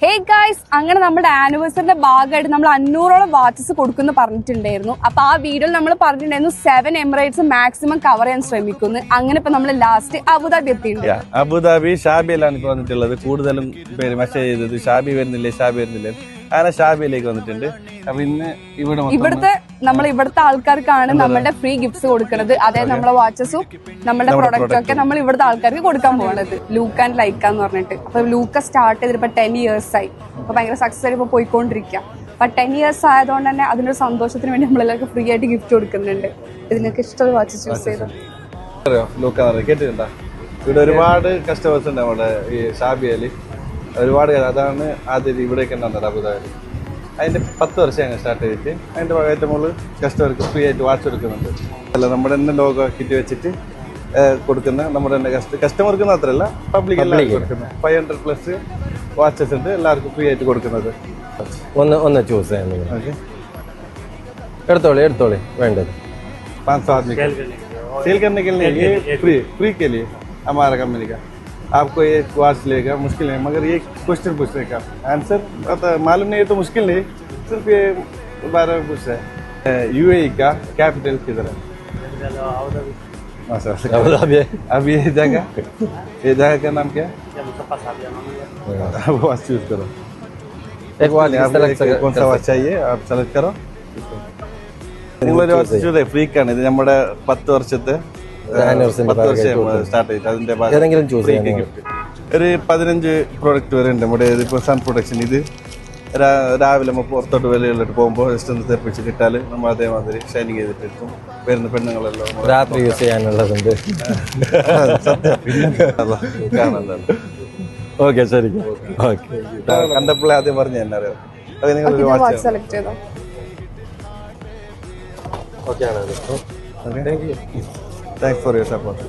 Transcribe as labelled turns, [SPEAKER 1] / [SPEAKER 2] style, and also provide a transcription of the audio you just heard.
[SPEAKER 1] Hey guys, അങ്ങനെ നമ്മുടെ ആനിവേഴ്സറിന്റെ ഭാഗമായിട്ട് നമ്മൾ 500ഓളം വാച്ചസ് കൊടുക്കുന്നു പറഞ്ഞിട്ടുണ്ടായിരുന്നു. അപ്പൊ ആ വീഡിയോയിൽ നമ്മൾ പറഞ്ഞിട്ടുണ്ടായിരുന്നു 7 എമിറേറ്റ്സ് മാക്സിമം കവർ ചെയ്യാൻ ശ്രമിക്കുന്നു. അങ്ങനെ ഇപ്പൊ നമ്മൾ ലാസ്റ്റ് അബുദാബി എത്തിയിട്ടുണ്ട്.
[SPEAKER 2] അബുദാബി ഷാബിയിലാണ് ഇപ്പൊ വന്നിട്ടുള്ളത്. കൂടുതലും പേര് മെസ്സേജ് ചെയ്തത് ഷാബി വരുന്നില്ലേ അങ്ങനെ ഷാബിയിലേക്ക് വന്നിട്ടുണ്ട്. അപ്പൊ ഇന്ന് ഇവിടുത്തെ
[SPEAKER 1] ഇവിടുത്തെ ആൾക്കാർക്കാണ് നമ്മുടെ ഫ്രീ ഗിഫ്റ്റ്സ് കൊടുക്കുന്നത്. അതായത് നമ്മുടെ വാച്ചസും നമ്മുടെ പ്രൊഡക്റ്റും ഒക്കെ നമ്മൾ ഇവിടുത്തെ ആൾക്കാർക്ക് കൊടുക്കാൻ പോകുന്നത്. ലൂക്ക ആൻഡ് ലൈക്ക എന്ന് പറഞ്ഞിട്ട്. അപ്പൊ ലൂക്ക സ്റ്റാർട്ട് ചെയ്തിട്ട് ഇപ്പൊ 10 years ആയി. അപ്പൊ ഭയങ്കര സക്സസ് ആയിട്ട് ഇപ്പൊ പോയിക്കൊണ്ടിരിക്കുക. അപ്പൊ 10 years ആയതുകൊണ്ട് തന്നെ അതിനൊരു സന്തോഷത്തിന് വേണ്ടി നമ്മളെല്ലാവർക്കും ഫ്രീ ആയിട്ട് ഗിഫ്റ്റ് കൊടുക്കുന്നുണ്ട്. ഇതിനൊക്കെ ഇഷ്ടമുള്ള വാച്ച് ചൂസ് ചെയ്തോ.
[SPEAKER 2] ലൂക്ക കേട്ടിട്ടുണ്ടോ? ഇവിടെ ഒരുപാട് കസ്റ്റമേഴ്സ് ഉണ്ട് നമ്മുടെ ഈ ഷാബിയയില്. ഒരുപാട് അതാണ് ആദ്യം ഇവിടേക്ക് ഉണ്ടാകുന്നത് അബുദാബി. അതിന്റെ 10 വർഷം സ്റ്റാർട്ട് ചെയ്തിട്ട് അതിന്റെ ഭാഗമായിട്ട് നമ്മള് കസ്റ്റമർക്ക് ഫ്രീ ആയിട്ട് വാച്ച് കൊടുക്കുന്നുണ്ട്. അല്ല നമ്മുടെ തന്നെ ലോഗോ കിറ്റ് വെച്ചിട്ട് കൊടുക്കുന്ന നമ്മുടെ തന്നെ കസ്റ്റമർക്ക് മാത്രമല്ല പബ്ലിക് എല്ലാവർക്കും കൊടുക്കുന്നത്. 500+ വാച്ചസ് ഉണ്ട് എല്ലാവർക്കും ഫ്രീ ആയിട്ട് കൊടുക്കുന്നത്.
[SPEAKER 3] ഒന്ന് ചൂസ് ചെയ്യാൻ എടുത്തോളി വേണ്ടത്
[SPEAKER 2] 500 आदमी सेल करने के लिए ये फ्री के लिए हमारा कंपनी का आपको ये वाच लेगा. मुश्किल है मगर ये क्वेश्चन पूछने का आंसर मालूम नहीं है तो मुश्किल नहीं. सिर्फ ये 12 पूछ रहे हैं. यूएई का कैपिटल किधर है? अब ये जगह का नाम क्या है? वाच चूज करो.
[SPEAKER 3] एक
[SPEAKER 2] कौन सा वाच चाहिए आप सेलेक्ट करो. നിങ്ങളൊരു വാച്ച് ഫ്രീക്കാണ് ഇത്. നമ്മുടെ 10 വർഷത്തെ സ്റ്റാർട്ട് ചെയ്തിട്ട് അതിന്റെ ഒരു 15 പ്രോഡക്റ്റ് വരെ ഉണ്ട്. നമ്മുടെ ഇതിപ്പോ സൺ പ്രൊട്ടക്ഷൻ. ഇത് രാവിലെ നമ്മൾ പുറത്തോട്ട് വെളിയിലോട്ട് പോകുമ്പോൾ ജസ്റ്റ് ഒന്ന് തെപ്പിച്ച് കിട്ടാല് നമ്മൾ അതേമാതിരി ഷൈനിങ് ചെയ്തിട്ട് എടുക്കും. വരുന്ന പെണ്ണുങ്ങളെല്ലാം
[SPEAKER 3] രാത്രി യൂസ് ചെയ്യാനുള്ളതുണ്ട്.
[SPEAKER 2] കാണാൻ
[SPEAKER 3] ഓക്കെ ശരി.
[SPEAKER 2] കണ്ടപ്പോഴേ ആദ്യം പറഞ്ഞു തന്നെ അറിയാം. അത് നിങ്ങളൊരു വാച്ച്
[SPEAKER 1] സെലക്ട് ചെയ്തോ.
[SPEAKER 3] ഓക്കെ ആണ്.
[SPEAKER 2] Thanks for your support.